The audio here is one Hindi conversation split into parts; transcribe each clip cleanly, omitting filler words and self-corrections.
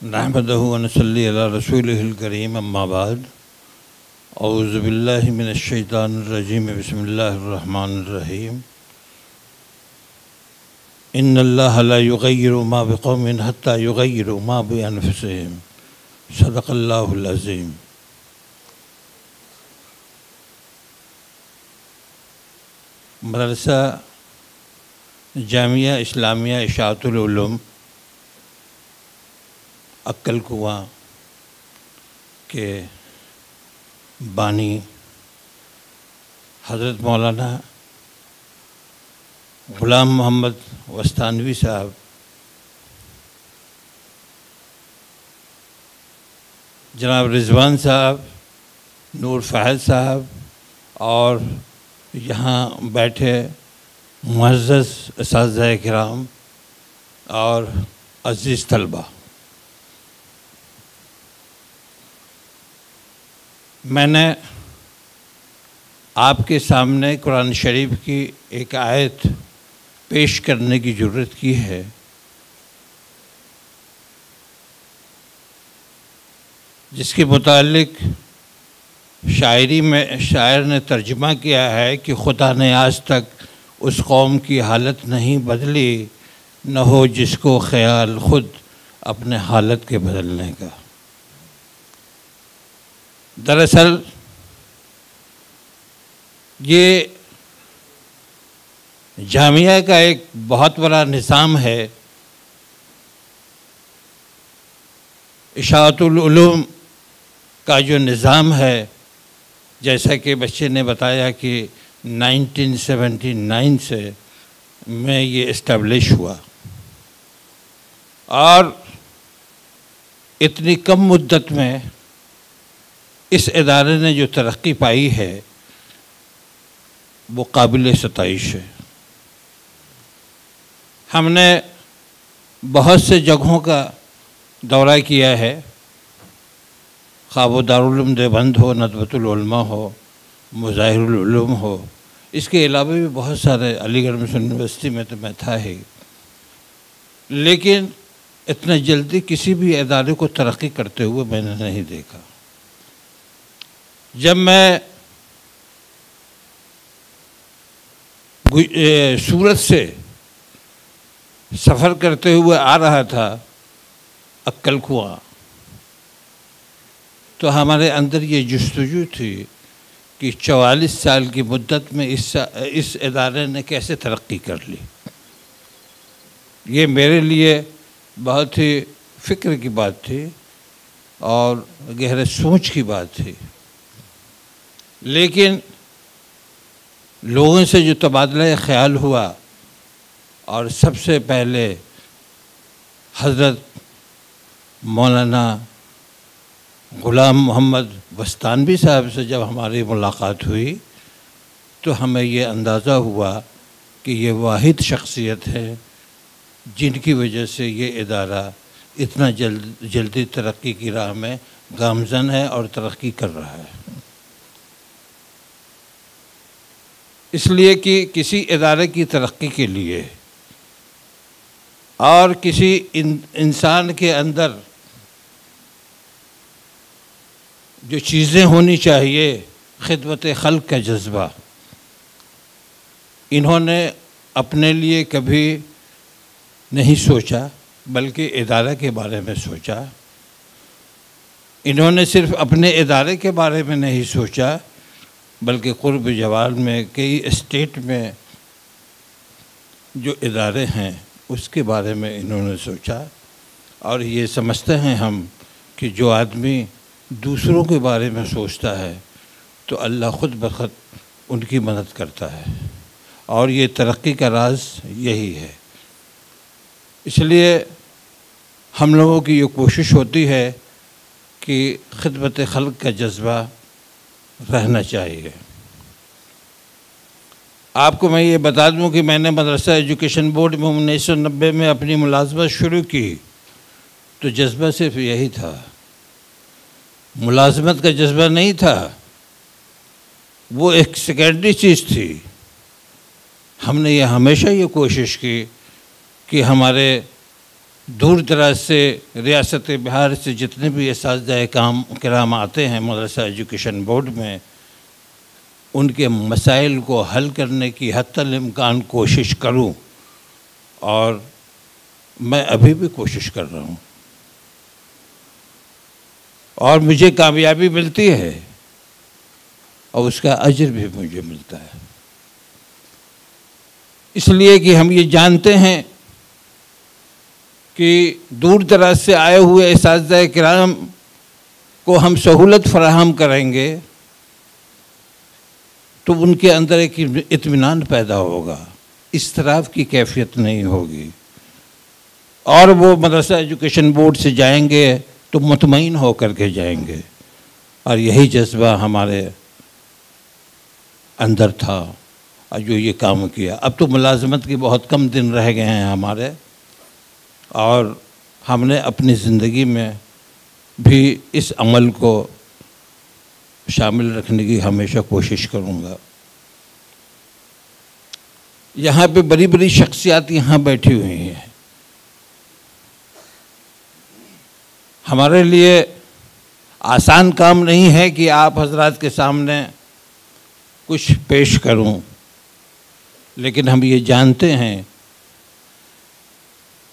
नहमदहु व नसल्ली अला रसूलिहिल करीम अम्मा बाद औज़ु बिल्लाहि मिनश शैतानिर रजीम बिस्मिल्लाहिर रहमानिर रहीम इन्नल्लाहा ला युग़य्यिरु मा बिक़ौमिन हत्ता युग़य्यिरु मा बिअन्फुसिहिम सदक़ल्लाहुल अज़ीम। मदरसा जामिया इस्लामिया इशाअतुल उलूम अक्कल कुआं के बानी हज़रत मौलाना ग़ुलाम मोहम्मद वस्तानवी साहब, जनाब रिजवान साहब, नूर फ़हद साहब और यहाँ बैठे मुअज़्ज़ज़ असातिज़ा किराम और अज़ीज़ तलबा, मैंने आपके सामने कुरान शरीफ की एक आयत पेश करने की ज़रूरत की है। जिसके मुतालिक शायरी में शायर ने तर्जुमा किया है कि खुदा ने आज तक उस कौम की हालत नहीं बदली न हो जिसको ख्याल खुद अपने हालत के बदलने का। दरअसल ये जामिया का एक बहुत बड़ा निज़ाम है। इशाअतुल उलूम का जो निज़ाम है, जैसा कि बच्चे ने बताया कि 1979 से में ये इस्टेब्लिश हुआ और इतनी कम मुद्दत में इस इदारे ने जो तरक्की पाई है वो काबिल सताइश है। हमने बहुत से जगहों का दौरा किया है, ख़्वाह वो दारुल उलूम देवबंद हो, नदवतुल उलमा हो, मज़ाहिरुल उलूम हो, इसके अलावा भी बहुत सारे, अलीगढ़ मुस्लिम यूनिवर्सिटी में तो मैं था ही, लेकिन इतना जल्दी किसी भी इदारे को तरक्की करते हुए मैंने नहीं देखा। जब मैं सूरत से सफ़र करते हुए आ रहा था अक्कल कुआं, तो हमारे अंदर ये जुस्तजू थी कि 44 साल की मुद्दत में इस इदारे ने कैसे तरक्की कर ली। ये मेरे लिए बहुत ही फ़िक्र की बात थी और गहरे सोच की बात थी। लेकिन लोगों से जो तबादला ख़्याल हुआ और सबसे पहले हज़रत मौलाना ग़ुलाम मोहम्मद वस्तानवी साहब से जब हमारी मुलाकात हुई तो हमें ये अंदाज़ा हुआ कि ये वाहिद शख्सियत है जिनकी वजह से ये इदारा इतना जल्दी तरक्की की राह में गामज़न है और तरक्की कर रहा है। इसलिए कि किसी इदारे की तरक्की के लिए और किसी इंसान के अंदर जो चीज़ें होनी चाहिए, खिदमत खल्क़ का जज्बा, इन्होंने अपने लिए कभी नहीं सोचा बल्कि इदारे के बारे में सोचा। इन्होंने सिर्फ़ अपने इदारे के बारे में नहीं सोचा बल्कि क़ुर्ब जवाल में कई स्टेट में जो इदारे हैं उसके बारे में इन्होंने सोचा। और ये समझते हैं हम कि जो आदमी दूसरों के बारे में सोचता है तो अल्लाह ख़ुद ब खुद उनकी मदद करता है और ये तरक्की का राज यही है। इसलिए हम लोगों की ये कोशिश होती है कि खिदमत खल्क़ का जज्बा रहना चाहिए। आपको मैं ये बता दूं कि मैंने मदरसा एजुकेशन बोर्ड में 1990 में अपनी मुलाजमत शुरू की तो जज्बा सिर्फ यही था, मुलाजमत का जज्बा नहीं था, वो एक सेकेंडरी चीज़ थी। हमने ये हमेशा ये कोशिश की कि हमारे दूर दराज से रियासत बिहार से जितने भी असातिज़ा किराम आते हैं मदरसा एजुकेशन बोर्ड में, उनके मसाइल को हल करने की हत्तल इम्कान कोशिश करूं, और मैं अभी भी कोशिश कर रहा हूं और मुझे कामयाबी मिलती है और उसका अजर भी मुझे मिलता है। इसलिए कि हम ये जानते हैं कि दूर दराज से आए हुए असातिज़ा किराम को हम सहूलत फराहम करेंगे तो उनके अंदर एक इत्मीनान पैदा होगा, इस्तराफ की कैफियत नहीं होगी, और वो मदरसा एजुकेशन बोर्ड से जाएंगे तो मुतमईन होकर के जाएंगे। और यही जज्बा हमारे अंदर था और जो ये काम किया। अब तो मुलाजमत के बहुत कम दिन रह गए हैं हमारे, और हमने अपनी ज़िंदगी में भी इस अमल को शामिल रखने की हमेशा कोशिश करूँगा। यहाँ पे बड़ी बड़ी शख्सियात यहाँ बैठी हुई हैं। हमारे लिए आसान काम नहीं है कि आप हजरात के सामने कुछ पेश करूं, लेकिन हम ये जानते हैं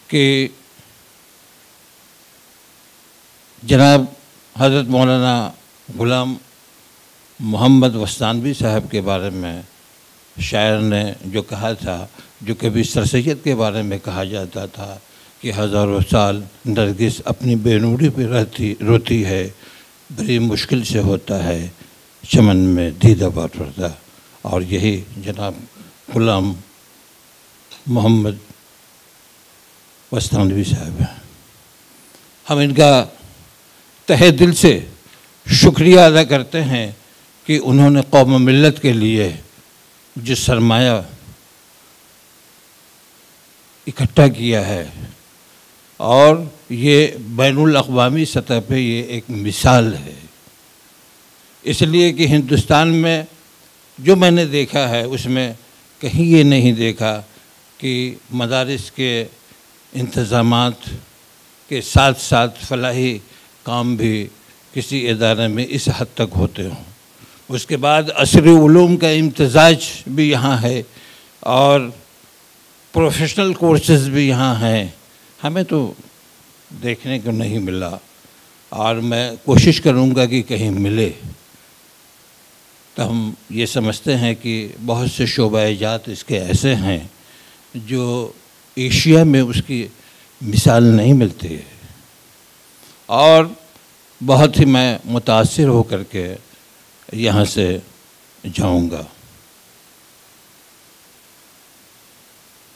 कि जनाब हज़रत मौलाना गुलाम मोहम्मद वस्तानवी साहब के बारे में शायर ने जो कहा था, जो कभी सर सैयद के बारे में कहा जाता था कि हज़ारों साल नरगिस अपनी बेनूरी पे रोती है, बड़ी मुश्किल से होता है चमन में दीदा पर्दा। और यही जनाब गुलाम मोहम्मद वस्तानवी साहब हैं। हम इनका तहे दिल से शुक्रिया अदा करते हैं कि उन्होंने कौम मिल्लत के लिए जो सरमाया इकट्ठा किया है, और ये बैनुल अक़वामी सतह पे ये एक मिसाल है। इसलिए कि हिंदुस्तान में जो मैंने देखा है उसमें कहीं ये नहीं देखा कि मदारिस के इंतज़ामात के साथ साथ फलाही काम भी किसी इदारे में इस हद तक होते हों। उसके बाद असरी उलूम का इम्तिज़ाज भी यहाँ है और प्रोफेशनल कोर्सेज़ भी यहाँ हैं। हमें तो देखने को नहीं मिला, और मैं कोशिश करूँगा कि कहीं मिले। तो हम ये समझते हैं कि बहुत से शोबा-ए-जात इसके ऐसे हैं जो एशिया में उसकी मिसाल नहीं मिलती है, और बहुत ही मैं मुतासिर होकर के यहाँ से जाऊँगा।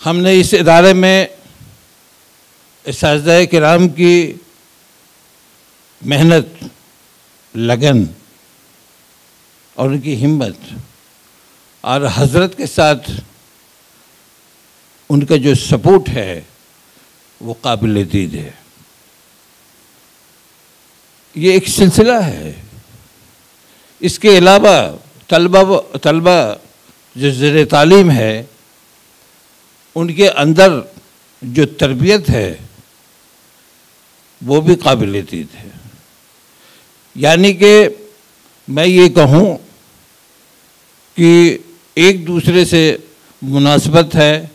हमने इस इदारे में असातिज़ा किराम की मेहनत, लगन और उनकी हिम्मत और हज़रत के साथ उनका जो सपोर्ट है वो काबिल दीद है। ये एक सिलसिला है। इसके अलावा तलबा जो ज़ेर तालीम है उनके अंदर जो तरबियत है वो भी काबिल दीद है। यानी कि मैं ये कहूँ कि एक दूसरे से मुनासबत है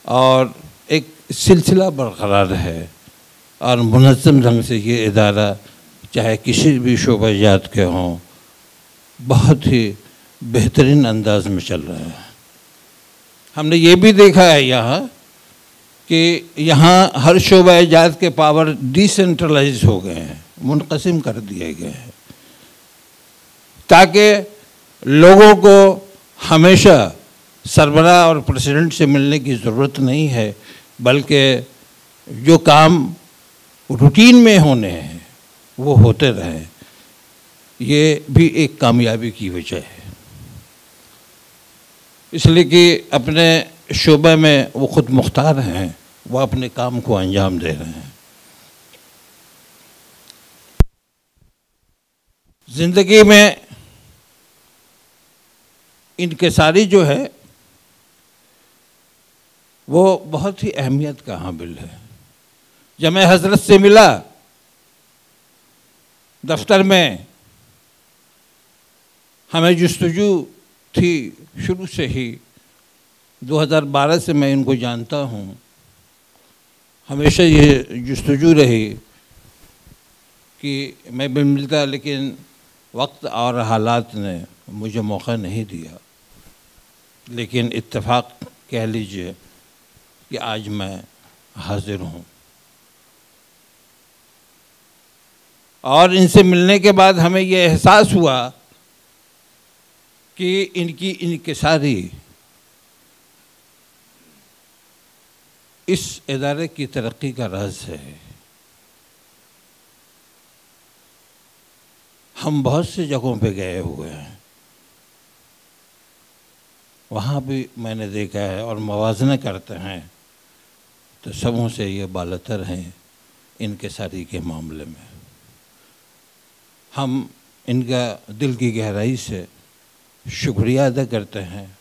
और एक सिलसिला बरकरार है, और मुनज़्ज़म ढंग से ये इदारा चाहे किसी भी शोबा-जात के हों बहुत ही बेहतरीन अंदाज में चल रहा है। हमने ये भी देखा है यहाँ कि यहाँ हर शोबा-जात के पावर डिसेंट्रलाइज हो गए हैं, मुनक़सिम कर दिए गए हैं, ताकि लोगों को हमेशा सरबराह और प्रेसिडेंट से मिलने की ज़रूरत नहीं है, बल्कि जो काम रूटीन में होने हैं वो होते रहें। ये भी एक कामयाबी की वजह है, इसलिए कि अपने शोबे में वो ख़ुद मुख्तार हैं, वो अपने काम को अंजाम दे रहे हैं। ज़िंदगी में इनकिसारी जो है वो बहुत ही अहमियत का हामिल है। जब मैं हजरत से मिला दफ्तर में, हमें जुस्तजू थी शुरू से ही, 2012 से मैं इनको जानता हूँ, हमेशा ये जुस्तजू रही कि मैं भी मिलता, लेकिन वक्त और हालात ने मुझे मौका नहीं दिया। लेकिन इत्तेफाक कह लीजिए कि आज मैं हाजिर हूँ। और इनसे मिलने के बाद हमें ये एहसास हुआ कि इनकी इनकिसारी इस इदारे की तरक्की का राज है। हम बहुत सी जगहों पे गए हुए हैं, वहाँ भी मैंने देखा है और मवाज़ना करते हैं तो सबों से ये बालतर हैं इनकिसारी के मामले में। हम इनका दिल की गहराई से शुक्रिया अदा करते हैं,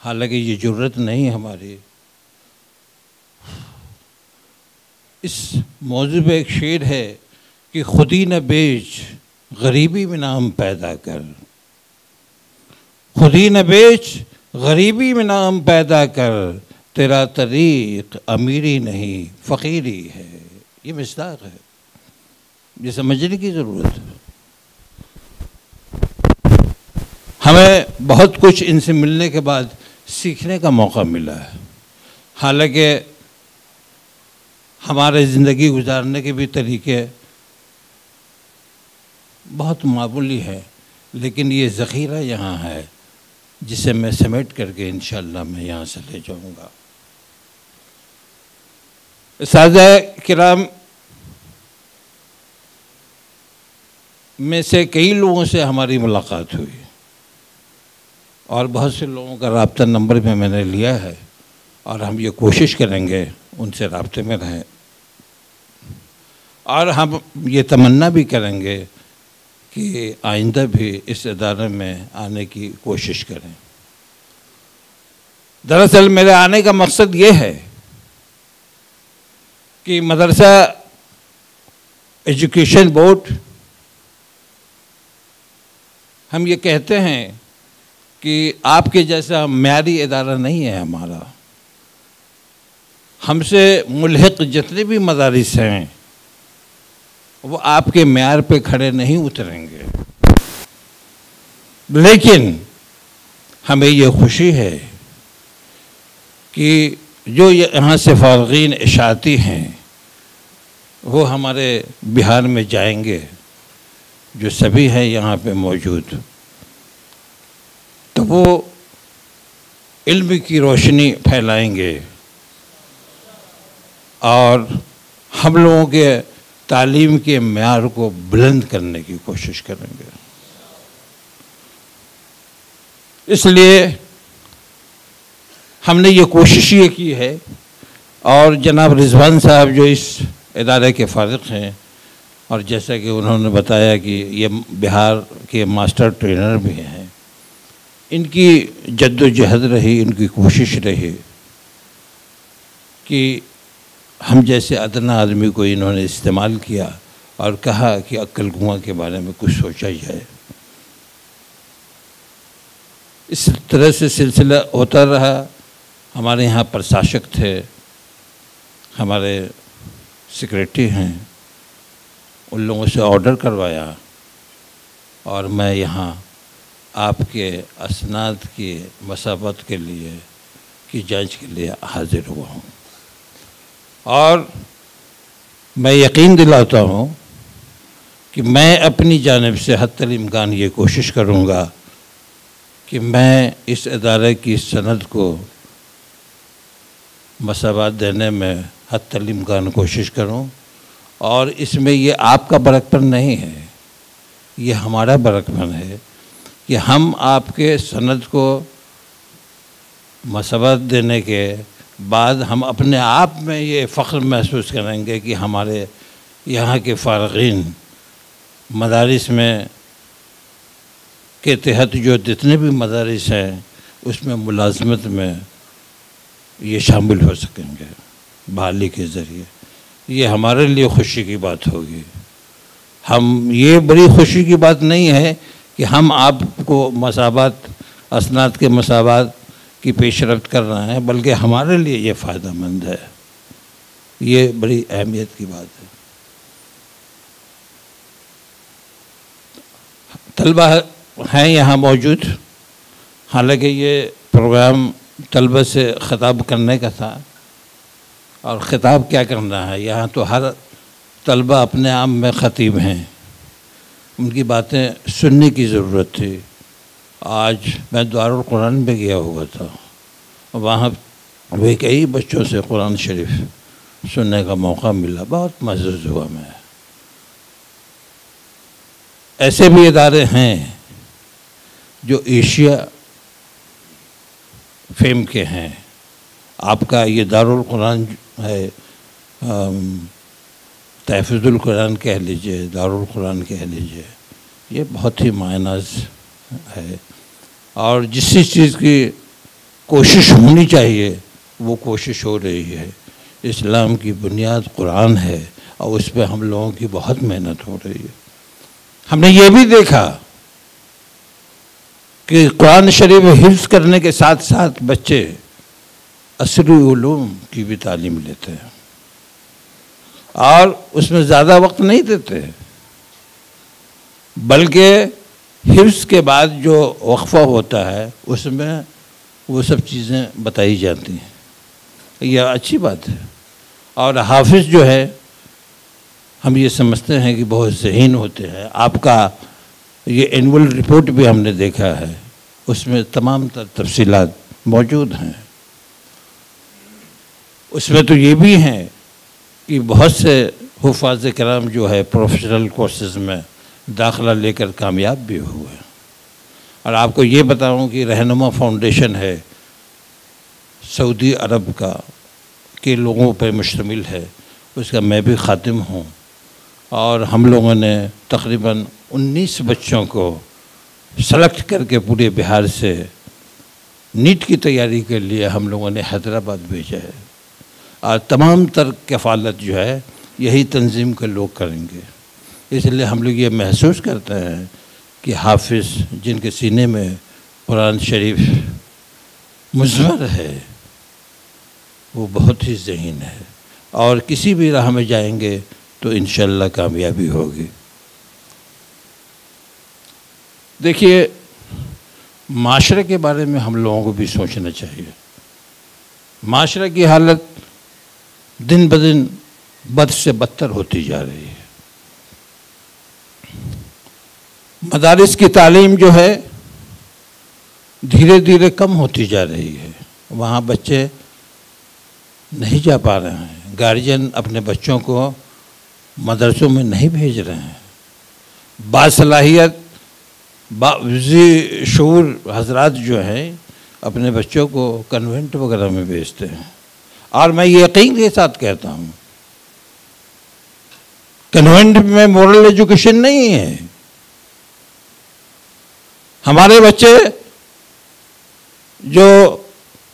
हालांकि ये ज़रूरत नहीं हमारी। इस मौजू पे एक शेर है कि खुदी न बेच गरीबी में नाम पैदा कर, खुदी न बेच गरीबी में नाम पैदा कर, तेरा तरीक़ अमीरी नहीं फ़कीरी है। ये मिस्दाक़ है, ये समझने की ज़रूरत है। हमें बहुत कुछ इनसे मिलने के बाद सीखने का मौका मिला है। हालांकि हमारे ज़िंदगी गुजारने के भी तरीके बहुत मामूली है, लेकिन ये ज़ख़ीरा यहाँ है जिसे मैं समेट करके इंशाअल्लाह मैं यहाँ से ले जाऊँगा। साज़ा किराम में से कई लोगों से हमारी मुलाकात हुई और बहुत से लोगों का राब्ता नंबर भी मैंने लिया है और हम ये कोशिश करेंगे उनसे राब्ते में रहें और हम ये तमन्ना भी करेंगे कि आइंदा भी इस इदारे में आने की कोशिश करें। दरअसल मेरे आने का मकसद ये है कि मदरसा एजुकेशन बोर्ड, हम ये कहते हैं कि आपके जैसा म्यारी इदारा नहीं है हमारा। हमसे मुल्हिक जितने भी मदारिस हैं वो आपके म्यार पे खड़े नहीं उतरेंगे, लेकिन हमें ये खुशी है कि जो यहाँ से फारगीन इशाती हैं वो हमारे बिहार में जाएंगे, जो सभी हैं यहाँ पे मौजूद, तो वो इल्म की रोशनी फैलाएंगे और हम लोगों के तालीम के म्यार को बुलंद करने की कोशिश करेंगे। इसलिए हमने ये कोशिश ये की है और जनाब रिजवान साहब जो इस इदारे के फारिग हैं और जैसा कि उन्होंने बताया कि ये बिहार के मास्टर ट्रेनर भी हैं, इनकी जद्दोजहद रही, इनकी कोशिश रही कि हम जैसे अदना आदमी को इन्होंने इस्तेमाल किया और कहा कि अक्ल कुआं के बारे में कुछ सोचा जाए। इस तरह से सिलसिला होता रहा। हमारे यहाँ प्रशासक थे, हमारे सेक्रेटरी हैं, उन लोगों से ऑर्डर करवाया और मैं यहाँ आपके असनाद की मसाबत के लिए की जांच के लिए हाजिर हुआ हूँ और मैं यकीन दिलाता हूँ कि मैं अपनी जानिब से हत्तल इम्कान ये कोशिश करूँगा कि मैं इस इदारे की सनद को मसावत देने में हत्तल इम्कान कोशिश करूँ और इसमें ये आपका बरकपन नहीं है, ये हमारा बरकपन है कि हम आपके सनद को मसावत देने के बाद हम अपने आप में ये फ़ख्र महसूस करेंगे कि हमारे यहाँ के फ़ारगीन मदारिस में के तहत जो जितने भी मदारिस हैं उसमें मुलाजमत में ये शामिल हो सकेंगे बहाली के ज़रिए। ये हमारे लिए खुशी की बात होगी। हम ये बड़ी खुशी की बात नहीं है कि हम आपको मसावत असनाद के मसावत की पेशरफ्त कर रहे हैं, बल्कि हमारे लिए ये फ़ायदेमंद है। ये बड़ी अहमियत की बात है। तलबा हैं यहाँ मौजूद, हालांकि ये प्रोग्राम तलबा से ख़िताब करने का था, और ख़िताब क्या करना है, यहाँ तो हर तलबा अपने आप में ख़तीब हैं, उनकी बातें सुनने की ज़रूरत थी। आज मैं दारुल कुरान में गया हुआ था, वहाँ वे कई बच्चों से कुरान शरीफ सुनने का मौका मिला, बहुत महसूस हुआ मैं। ऐसे भी इदारे हैं जो एशिया फेम के हैं। आपका ये दारुल कुरान है, तहफ़्ज़ुल कुरान कह लीजिए, दारुल कुरान कह लीजिए, ये बहुत ही मायनाज़ है। और जिस चीज़ की कोशिश होनी चाहिए वो कोशिश हो रही है। इस्लाम की बुनियाद कुरान है और उस पर हम लोगों की बहुत मेहनत हो रही है। हमने ये भी देखा कि कुरान शरीफ हिफ्ज़ करने के साथ साथ बच्चे असरी उलूम की भी तालीम लेते हैं और उसमें ज़्यादा वक्त नहीं देते, बल्कि हिफ्ज़ के बाद जो वक्फ़ा होता है उसमें वो सब चीज़ें बताई जाती हैं। यह अच्छी बात है। और हाफिज़ जो है, हम ये समझते हैं कि बहुत ज़हीन होते हैं। आपका ये एनुअल रिपोर्ट भी हमने देखा है, उसमें तमाम तफसीलात मौजूद हैं। उसमें तो ये भी हैं कि बहुत से हुफ़ाज़ कराम जो है प्रोफेशनल कोर्सेज़ में दाखिला लेकर कामयाब भी हुए। और आपको ये बताऊं कि रहनुमा फाउंडेशन है सऊदी अरब का, के लोगों पर मुश्तमिल है, उसका मैं भी ख़ातिम हूँ। और हम लोगों ने तकरीबन 19 बच्चों को सेलेक्ट करके पूरे बिहार से नीट की तैयारी के लिए हम लोगों ने हैदराबाद भेजा है। और तमाम तर कफ़ालत जो है यही तंजीम के लोग करेंगे। इसलिए हम लोग ये महसूस करते हैं कि हाफिज़ जिनके सीने में कुरान शरीफ मुज़व्वर है वो बहुत ही ज़हीन है, और किसी भी राह में जाएंगे तो इंशाअल्लाह कामयाबी होगी। देखिए, माशरे के बारे में हम लोगों को भी सोचना चाहिए। माशरे की हालत दिन ब दिन बद से बदतर होती जा रही है। मदारिस की तालीम जो है धीरे धीरे कम होती जा रही है, वहाँ बच्चे नहीं जा पा रहे हैं। गार्जियन अपने बच्चों को मदरसों में नहीं भेज रहे हैं। बासलाहियत बावज़ी शऊर हजरात जो हैं अपने बच्चों को कन्वेंट वगैरह में भेजते हैं। और मैं ये यकीन के साथ कहता हूँ, कन्वेंट में मॉरल एजुकेशन नहीं है। हमारे बच्चे जो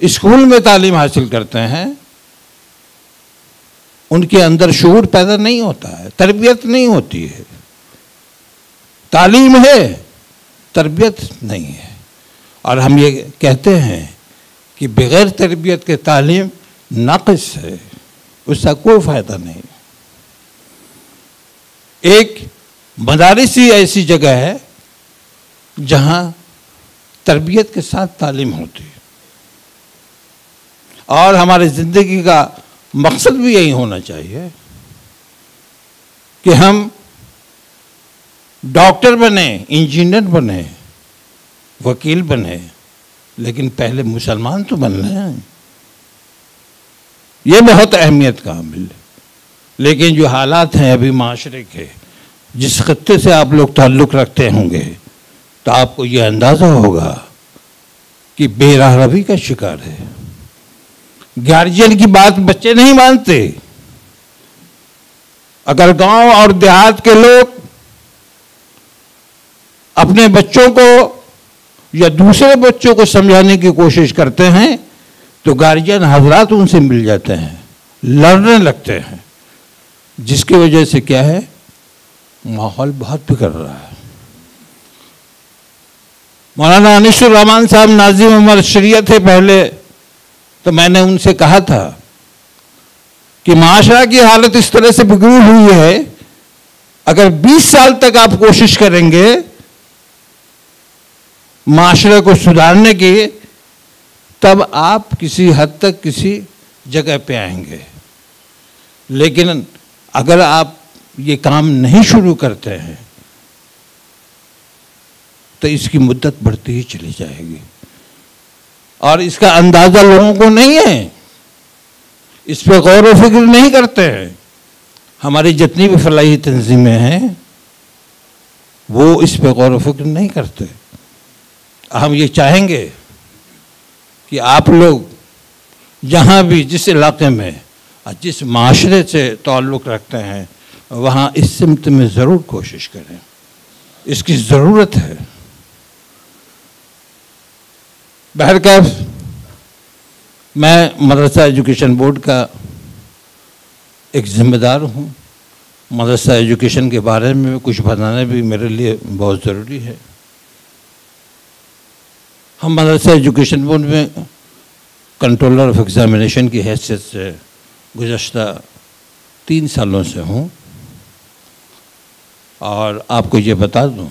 स्कूल में तालीम हासिल करते हैं उनके अंदर शऊर पैदा नहीं होता है, तरबियत नहीं होती है। तालीम है, तरबियत नहीं है। और हम ये कहते हैं कि बग़ैर तरबियत के तालीम नाक़िस है, उसका कोई फ़ायदा नहीं। एक मदारिस ही ऐसी जगह है जहाँ तरबियत के साथ तालीम होती है। और हमारी ज़िंदगी का मकसद भी यही होना चाहिए कि हम डॉक्टर बने, इंजीनियर बने, वकील बने, लेकिन पहले मुसलमान तो बनना है। ये बहुत अहमियत का अमल है। लेकिन जो हालात हैं अभी माशरे के, जिस खत्ते से आप लोग ताल्लुक़ रखते होंगे, तो आपको ये अंदाज़ा होगा कि बेराहरवी का शिकार है। गार्जियन की बात बच्चे नहीं मानते। अगर गांव और देहात के लोग अपने बच्चों को या दूसरे बच्चों को समझाने की कोशिश करते हैं तो गार्जियन हजरात उनसे मिल जाते हैं, लड़ने लगते हैं, जिसकी वजह से क्या है, माहौल बहुत बिगड़ रहा है। मौलाना अनीसुर रहमान साहब नाजिम उमर शरीयत थे पहले, तो मैंने उनसे कहा था कि माशरा की हालत इस तरह से बिगड़ी हुई है, अगर 20 साल तक आप कोशिश करेंगे माशरे को सुधारने की, तब आप किसी हद तक किसी जगह पे आएंगे। लेकिन अगर आप ये काम नहीं शुरू करते हैं तो इसकी मुद्दत बढ़ती ही चली जाएगी, और इसका अंदाजा लोगों को नहीं है, इस पर गौर व फिक्र नहीं करते हैं। हमारी जितनी भी फलाही तंजीमें हैं वो इस पर गौर व फिक्र नहीं करते। हम ये चाहेंगे कि आप लोग जहाँ भी जिस इलाके में जिस माशरे से ताल्लुक़ रखते हैं वहाँ इस सिमत में ज़रूर कोशिश करें, इसकी ज़रूरत है। बहरकैफ मैं मदरसा एजुकेशन बोर्ड का एक ज़िम्मेदार हूँ। मदरसा एजुकेशन के बारे में कुछ बताना भी मेरे लिए बहुत ज़रूरी है। हम मदरसा एजुकेशन बोर्ड में कंट्रोलर ऑफ एग्ज़ामिनेशन की हैसियत से गुज़श्ता 3 सालों से हूँ, और आपको ये बता दूँ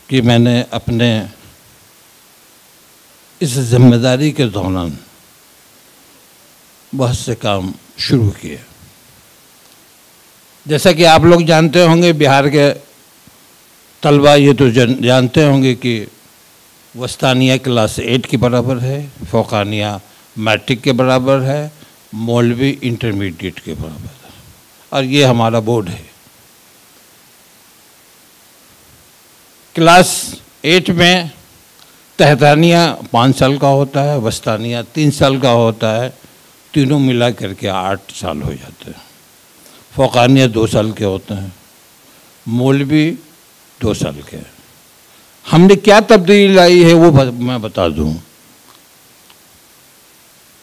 कि मैंने अपने इस जिम्मेदारी के दौरान बहुत से काम शुरू किए। जैसा कि आप लोग जानते होंगे, बिहार के तलबा ये तो जानते होंगे कि वस्तानिया क्लास 8 के बराबर है, फ़ौक़ानिया मैट्रिक के बराबर है, मौलवी इंटरमीडिएट के बराबर है, और ये हमारा बोर्ड है। क्लास 8 में तहतानिया 5 साल का होता है, वस्तानिया 3 साल का होता है, तीनों मिला करके 8 साल हो जाते हैं। फ़ौक़ानिया 2 साल के होते हैं, मौलवी 2 साल के। हमने क्या तब्दीली लाई है वो मैं बता दूं।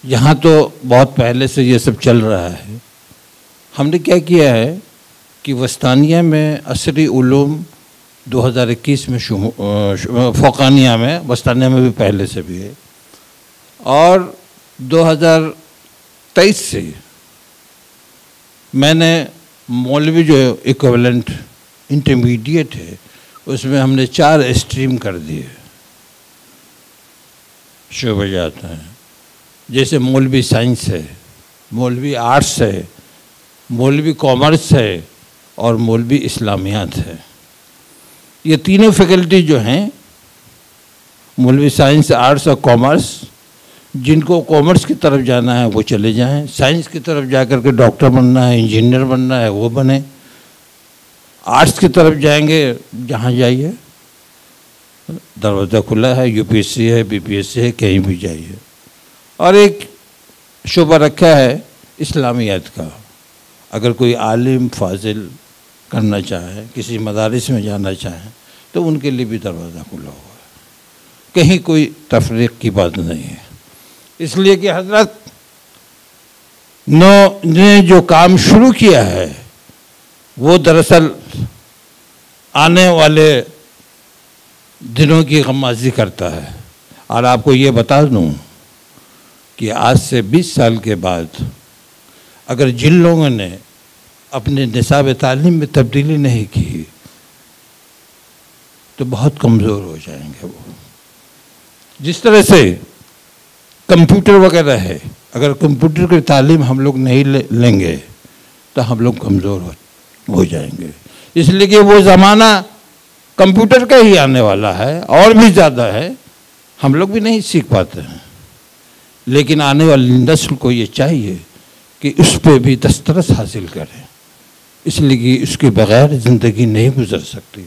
यहाँ तो बहुत पहले से ये सब चल रहा है। हमने क्या किया है कि वस्तानिया में असरी उलूम 2021 में फ़ौक़ानिया में, वस्तानिया में भी पहले से भी है, और 2023 से मैंने मौलवी जो इक्विवेलेंट इंटरमीडिएट है उसमें हमने 4 स्ट्रीम कर दिए, शोबे जाते हैं। जैसे मौलवी साइंस है, मौलवी आर्ट्स है, मौलवी कॉमर्स है और मौलवी इस्लामियात है। ये तीनों फैकल्टी जो हैं, मौलवी साइंस, आर्ट्स और कॉमर्स, जिनको कॉमर्स की तरफ जाना है वो चले जाएं, साइंस की तरफ जाकर के डॉक्टर बनना है, इंजीनियर बनना है वो बने, आर्ट्स की तरफ जाएंगे जहाँ जाइए, दरवाज़ा खुला है, यूपीएससी है, बीपीएससी है, कहीं भी जाइए। और एक शोबा रखा है इस्लामियात का, अगर कोई आलिम फाजिल करना चाहे, किसी मदारिस में जाना चाहे तो उनके लिए भी दरवाज़ा खुला हुआ है, कहीं कोई तफरीक की बात नहीं है। इसलिए कि हज़रत ने जो काम शुरू किया है वो दरअसल आने वाले दिनों की गमाज़ी करता है। और आपको ये बता दूं कि आज से 20 साल के बाद अगर जिन लोगों ने अपने निसाब तालीम में तब्दीली नहीं की तो बहुत कमज़ोर हो जाएंगे वो। जिस तरह से कंप्यूटर वगैरह है, अगर कंप्यूटर की तालीम हम लोग नहीं लेंगे तो हम लोग कमज़ोर हो जाएंगे। इसलिए कि वो ज़माना कंप्यूटर का ही आने वाला है और भी ज़्यादा है, हम लोग भी नहीं सीख पाते हैं। लेकिन आने वाली नस्ल को ये चाहिए कि उस पर भी दस्तरस हासिल करें, इसलिए कि उसके बगैर ज़िंदगी नहीं गुजर सकती।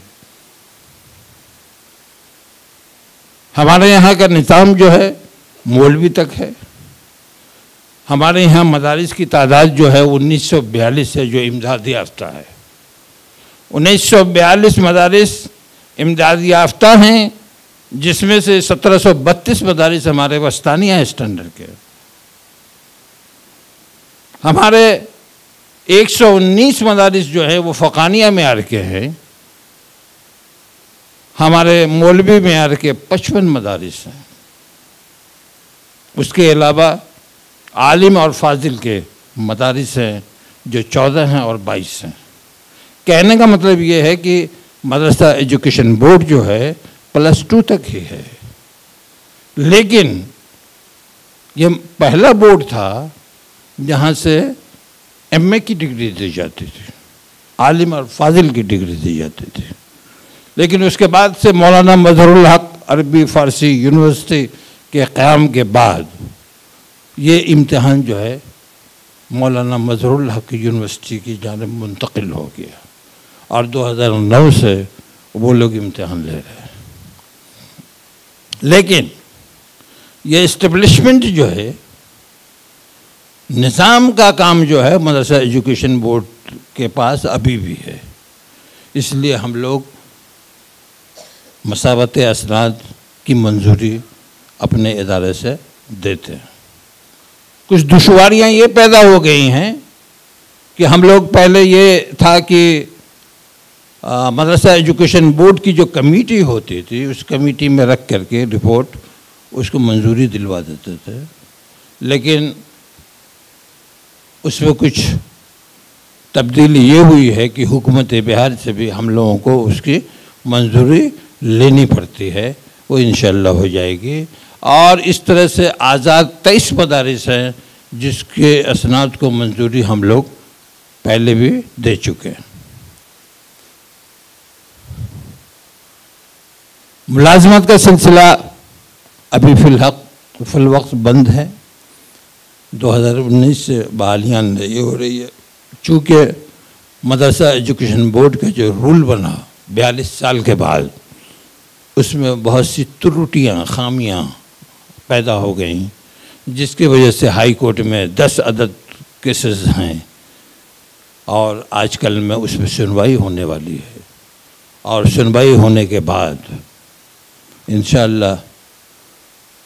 हमारे यहाँ का निज़ाम जो है मौलवी तक है। हमारे यहाँ मदारिस की तादाद जो है 1942 है जो इमदाद याफ्ता है। 1942 मदारिस इमदाद याफ्ता हैं जिसमें से 1732 मदारिस हमारे वस्तानिया स्टैंडर्ड के, हमारे 119 मदारिस जो है वो फ़कानिया मेयार के हैं, हमारे मौलवी मेयार के 55 मदारिस हैं। उसके अलावा आलिम और फाजिल के मदारिस हैं जो 14 हैं और 22 हैं। कहने का मतलब ये है कि मदरसा एजुकेशन बोर्ड जो है +2 तक ही है, लेकिन ये पहला बोर्ड था जहाँ से MA की डिग्री दी जाती थी, आलिम और फाजिल की डिग्री दी जाती थी। लेकिन उसके बाद से मौलाना मजहरुल हक अरबी फ़ारसी यूनिवर्सिटी के क़याम के बाद ये इम्तिहान जो है मौलाना मजहरुल हक यूनिवर्सिटी की जानिब मुंतकिल हो गया और 2009 से वो लोग इम्तिहान ले रहे हैं। लेकिन ये इस्टेब्लिशमेंट जो है, निज़ाम का काम जो है मदरसा एजुकेशन बोर्ड के पास अभी भी है। इसलिए हम लोग मसावत असनाद की मंजूरी अपने इदारे से देते हैं। कुछ दुश्वारियाँ ये पैदा हो गई हैं कि हम लोग पहले ये था कि मदरसा एजुकेशन बोर्ड की जो कमेटी होती थी उस कमेटी में रख करके रिपोर्ट उसको मंजूरी दिलवा देते थे, लेकिन उसमें कुछ तब्दीली ये हुई है कि हुकूमत बिहार से भी हम लोगों को उसकी मंजूरी लेनी पड़ती है। वो इंशाअल्लाह हो जाएगी। और इस तरह से आज़ाद 23 मदारिस हैं जिसके असनाद को मंजूरी हम लोग पहले भी दे चुके हैं। मुलाजमत का सिलसिला अभी फिलवक्त बंद है। 2019 से बहालियाँ ये हो रही है। चूँकि मदरसा एजुकेशन बोर्ड का जो रूल बना 42 साल के बाद, उसमें बहुत सी त्रुटियाँ खामियाँ पैदा हो गई, जिसकी वजह से हाई कोर्ट में 10 अदद केसेस हैं और आजकल में उसमें सुनवाई होने वाली है। और सुनवाई होने के बाद इंशाअल्लाह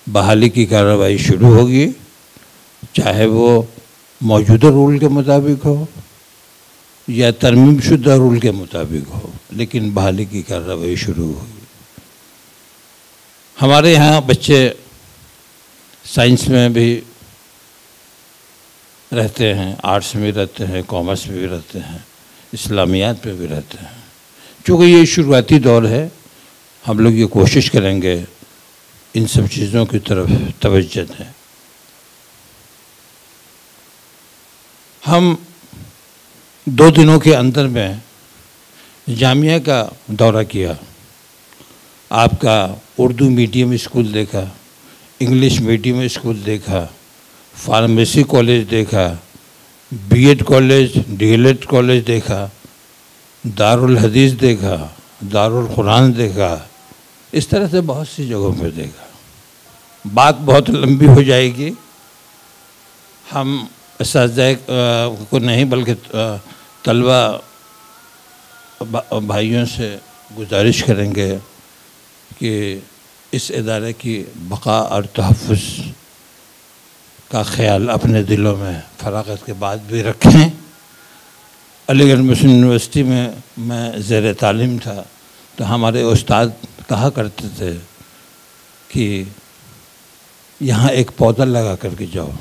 बहाली की कार्रवाई शुरू होगी, चाहे वो मौजूदा रूल के मुताबिक हो या तरमीम शुदा रूल के मुताबिक हो, लेकिन बहाली की कार्रवाई शुरू होगी। हमारे यहाँ बच्चे साइंस में भी रहते हैं, आर्ट्स में रहते हैं, कॉमर्स में भी रहते हैं, इस्लामियात में भी रहते हैं। चूँकि ये शुरुआती दौर है, हम लोग ये कोशिश करेंगे इन सब चीज़ों की तरफ तवज्जो दें। हम 2 दिनों के अंदर में जामिया का दौरा किया। आपका उर्दू मीडियम स्कूल देखा, इंग्लिश मीडियम स्कूल देखा, फार्मेसी कॉलेज देखा, बीएड कॉलेज, डीएलएड कॉलेज देखा, दारुल हदीस देखा, दारुल कुरान देखा, इस तरह से बहुत सी जगहों पर देखा। बात बहुत लंबी हो जाएगी। हम असातिज़ा को नहीं बल्कि तलबा भाइयों से गुजारिश करेंगे कि इस इदारे की बका और तहफ़्फ़ुज़ का ख़याल अपने दिलों में फ़राग़त के बाद भी रखें। अलीगढ़ मुस्लिम यूनिवर्सिटी में मैं ज़ेर तालीम था तो हमारे उस्ताद कहा करते थे कि यहाँ एक पौधा लगा करके जाओ,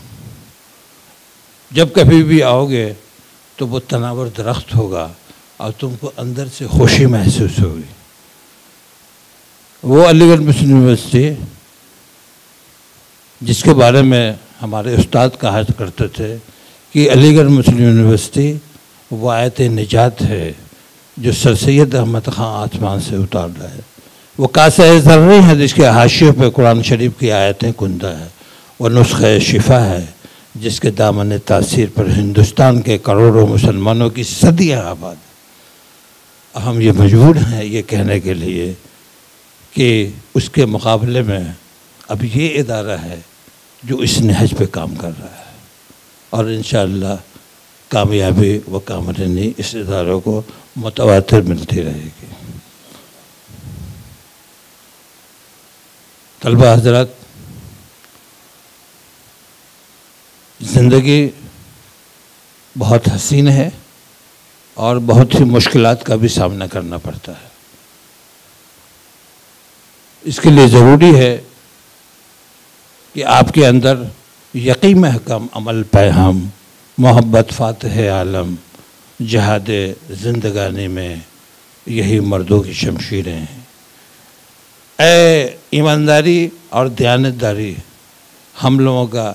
जब कभी भी आओगे तो वो तनावर दरख्त होगा और तुमको अंदर से खुशी महसूस होगी। वो अलीगढ़ मुस्लिम यूनिवर्सिटी जिसके बारे में हमारे उस्ताद कहा करते थे कि अलीगढ़ मुस्लिम यूनिवर्सिटी वो आयत निजात है जो सर सैयद अहमद ख़ान आसमान से उतार रहा है। वो कासा ज़र्री है जिसके हाशियों पे कुरान शरीफ की आयतें कुंदा है। वो नुस्ख़े शिफा है जिसके दामन तासीर पर हिंदुस्तान के करोड़ों मुसलमानों की सदियाँ आबाद। हम ये मजबूर हैं ये कहने के लिए कि उसके मुकाबले में अब ये इदारा है जो इस नहज पे काम कर रहा है और इंशाअल्लाह कामयाबी व कामरानी इस इदारों को मुतवातिर मिलती रहेगी। तलबा हजरत, ज़िंदगी बहुत हसीन है और बहुत सी मुश्किलात का भी सामना करना पड़ता है। इसके लिए ज़रूरी है कि आपके अंदर यकीन महकम अमल पैहम मोहब्बत फातह आलम जहाद ज़िंदगानी में यही मर्दों की शमशीरें हैं। ए ईमानदारी और दयानतदारी हम लोगों का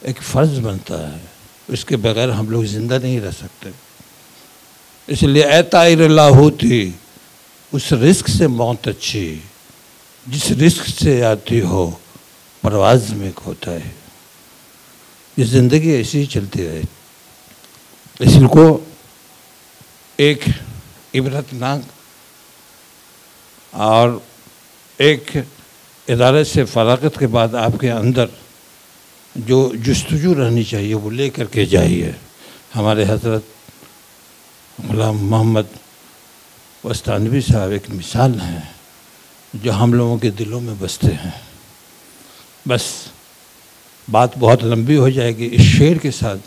एक फ़र्ज़ बनता है, उसके बगैर हम लोग ज़िंदा नहीं रह सकते। इसलिए ए ताइर लाहौती, उस रिस्क से मौत अच्छी जिस रिस्क से आती हो परवाज़ में खोता है। ये ज़िंदगी ऐसी ही चलती रहे। इसको एक इबरतनाक और एक इदारे से फरागत के बाद आपके अंदर जो जुस्तजू रहनी चाहिए वो ले करके जाइए। हमारे हज़रत गुलाम मोहम्मद वस्तानवी साहब एक मिसाल हैं जो हम लोगों के दिलों में बसते हैं। बस बात बहुत लंबी हो जाएगी, इस शेर के साथ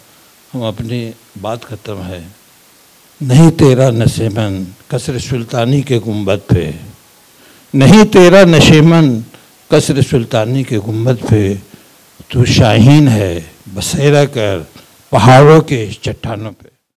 हम अपनी बात ख़त्म है। नहीं तेरा नशेमन कसर सुल्तानी के गुंबद पे, नहीं तेरा नशेमन कसर सुल्तानी के गुंबद पे, तू शाहीन है बसेरा कर पहाड़ों के चट्टानों पे।